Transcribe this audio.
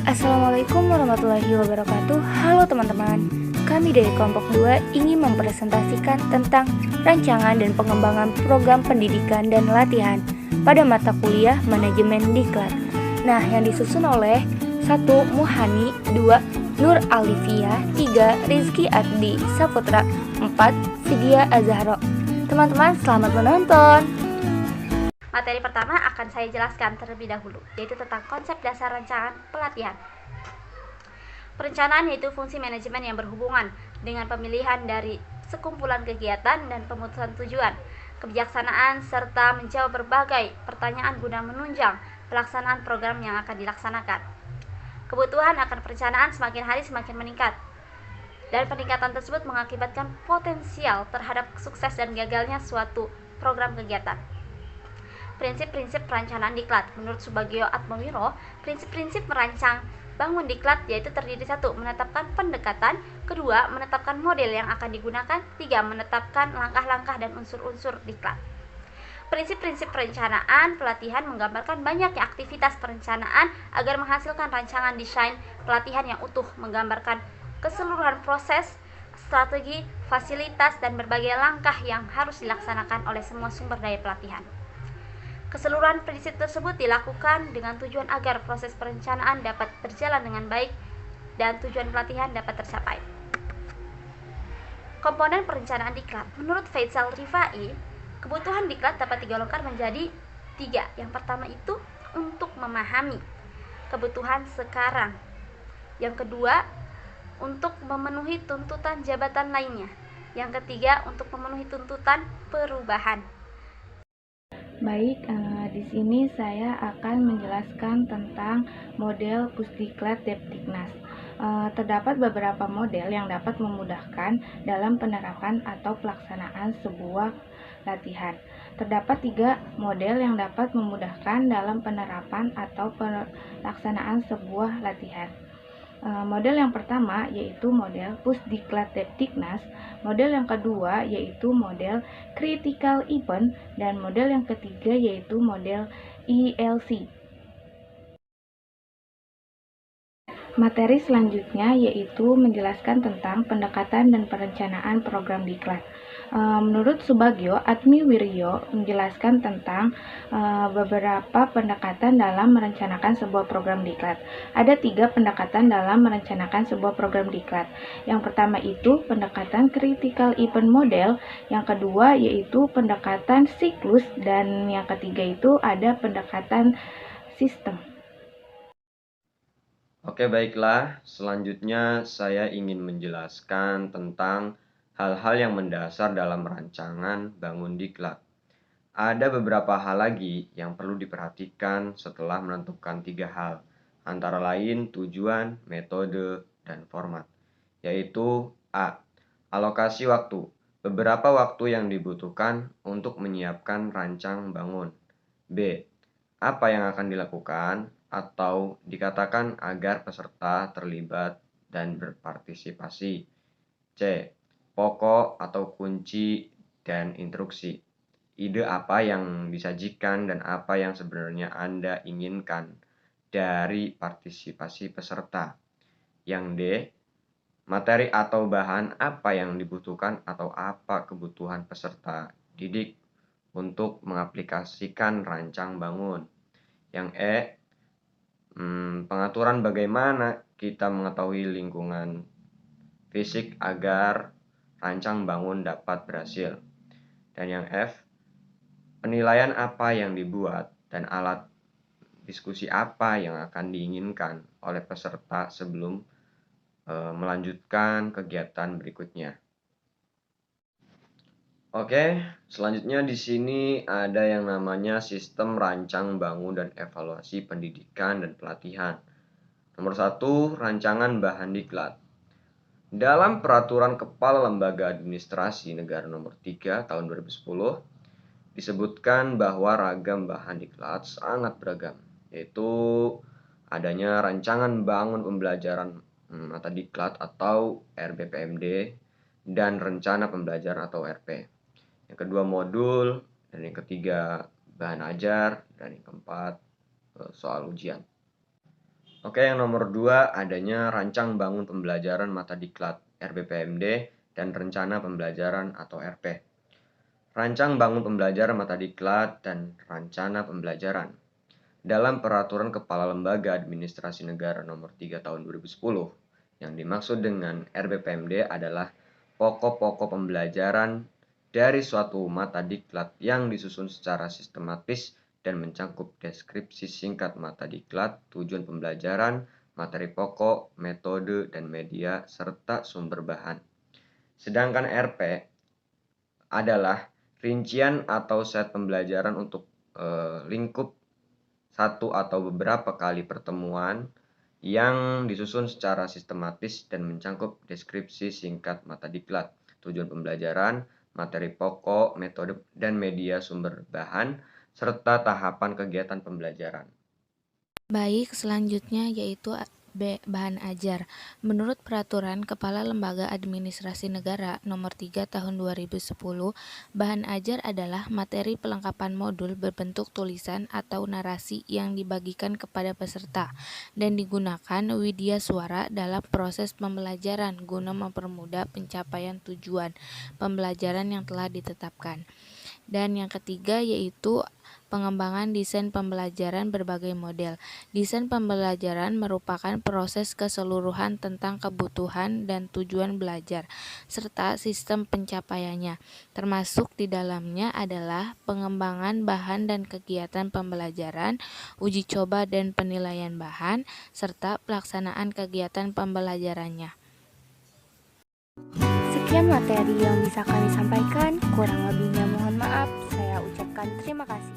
Assalamualaikum warahmatullahi wabarakatuh. Halo teman-teman. Kami dari kelompok 2 ingin mempresentasikan tentang rancangan dan pengembangan program pendidikan dan latihan pada mata kuliah manajemen diklat. Nah, yang disusun oleh 1. Muhani, 2. Nur Alifia, 3. Rizky Ardi Saputra, 4. Vidya Azahro. Teman-teman, selamat menonton. Materi pertama akan saya jelaskan terlebih dahulu, yaitu tentang konsep dasar rancangan pelatihan. Perencanaan yaitu fungsi manajemen yang berhubungan dengan pemilihan dari sekumpulan kegiatan dan pemutusan tujuan, kebijaksanaan, serta menjawab berbagai pertanyaan guna menunjang pelaksanaan program yang akan dilaksanakan. Kebutuhan akan perencanaan semakin hari semakin meningkat, dan peningkatan tersebut mengakibatkan potensial terhadap sukses dan gagalnya suatu program kegiatan. Prinsip-prinsip perencanaan diklat. Menurut Subagio Atmawiro, prinsip-prinsip merancang bangun diklat yaitu terdiri 1. Menetapkan pendekatan, 2. Menetapkan model yang akan digunakan, 3. Menetapkan langkah-langkah dan unsur-unsur diklat. Prinsip-prinsip perencanaan pelatihan menggambarkan banyaknya aktivitas perencanaan agar menghasilkan rancangan desain pelatihan yang utuh, menggambarkan keseluruhan proses, strategi, fasilitas, dan berbagai langkah yang harus dilaksanakan oleh semua sumber daya pelatihan. Keseluruhan prinsip tersebut dilakukan dengan tujuan agar proses perencanaan dapat berjalan dengan baik dan tujuan pelatihan dapat tercapai. Komponen perencanaan diklat. Menurut Faisal Rifai, kebutuhan diklat dapat digolongkan menjadi 3. Yang pertama itu untuk memahami kebutuhan sekarang. Yang kedua, untuk memenuhi tuntutan jabatan lainnya. Yang ketiga, untuk memenuhi tuntutan perubahan. Baik, di sini saya akan menjelaskan tentang model Pusdiklat Depdiknas. Terdapat beberapa model yang dapat memudahkan dalam penerapan atau pelaksanaan sebuah latihan. Terdapat 3 model yang dapat memudahkan dalam penerapan atau pelaksanaan sebuah latihan. Model yang pertama yaitu model Pusdiklat Depdiknas, model yang kedua yaitu model Critical Event, dan model yang ketiga yaitu model ELC. Materi selanjutnya yaitu menjelaskan tentang pendekatan dan perencanaan program diklat. Menurut Subagio Atmiwiryo menjelaskan tentang beberapa pendekatan dalam merencanakan sebuah program diklat. Ada 3 pendekatan dalam merencanakan sebuah program diklat. Yang pertama itu pendekatan Critical Event Model, yang kedua yaitu pendekatan siklus, dan yang ketiga itu ada pendekatan sistem. Oke, baiklah. Selanjutnya saya ingin menjelaskan tentang hal-hal yang mendasar dalam rancangan bangun diklat. Ada beberapa hal lagi yang perlu diperhatikan setelah menentukan 3 hal, antara lain tujuan, metode, dan format, yaitu A. Alokasi waktu. Beberapa waktu yang dibutuhkan untuk menyiapkan rancang bangun. B. Apa yang akan dilakukan atau dikatakan agar peserta terlibat dan berpartisipasi. C. Pokok atau kunci dan instruksi. Ide apa yang disajikan dan apa yang sebenarnya Anda inginkan dari partisipasi peserta. Yang D. Materi atau bahan apa yang dibutuhkan atau apa kebutuhan peserta didik untuk mengaplikasikan rancang bangun. Yang E. Pengaturan bagaimana kita mengetahui lingkungan fisik agar rancang bangun dapat berhasil. Dan yang F. Penilaian apa yang dibuat dan alat diskusi apa yang akan diinginkan oleh peserta sebelum melanjutkan kegiatan berikutnya. Oke, selanjutnya di sini ada yang namanya sistem rancang bangun dan evaluasi pendidikan dan pelatihan. Nomor 1, rancangan bahan diklat. Dalam Peraturan Kepala Lembaga Administrasi Negara Nomor 3 Tahun 2010, disebutkan bahwa ragam bahan diklat sangat beragam, yaitu adanya rancangan bangun pembelajaran mata diklat atau RBPMD dan rencana pembelajaran atau RP. Yang kedua modul, dan yang ketiga bahan ajar, dan yang keempat soal ujian. Oke, yang nomor 2 adanya rancang bangun pembelajaran mata diklat (RBPMD) dan rencana pembelajaran atau RP. Rancang bangun pembelajaran mata diklat dan rencana pembelajaran. Dalam Peraturan Kepala Lembaga Administrasi Negara Nomor 3 Tahun 2010, yang dimaksud dengan RBPMD adalah pokok-pokok pembelajaran dari suatu mata diklat yang disusun secara sistematis dan mencakup deskripsi singkat mata diklat, tujuan pembelajaran, materi pokok, metode, dan media, serta sumber bahan. Sedangkan RP adalah rincian atau set pembelajaran untuk lingkup satu atau beberapa kali pertemuan yang disusun secara sistematis dan mencakup deskripsi singkat mata diklat, tujuan pembelajaran, materi pokok, metode dan media sumber bahan, serta tahapan kegiatan pembelajaran. Baik, selanjutnya yaitu bahan ajar. Menurut Peraturan Kepala Lembaga Administrasi Negara Nomor 3 Tahun 2010, bahan ajar adalah materi pelengkapan modul berbentuk tulisan atau narasi yang dibagikan kepada peserta dan digunakan widya suara dalam proses pembelajaran guna mempermudah pencapaian tujuan pembelajaran yang telah ditetapkan. Dan yang ketiga yaitu pengembangan desain pembelajaran berbagai model. Desain pembelajaran merupakan proses keseluruhan tentang kebutuhan dan tujuan belajar, serta sistem pencapaiannya. Termasuk di dalamnya adalah pengembangan bahan dan kegiatan pembelajaran, uji coba dan penilaian bahan, serta pelaksanaan kegiatan pembelajarannya. Sekian materi yang bisa kami sampaikan, kurang lebihnya mohon maaf. Saya ucapkan terima kasih.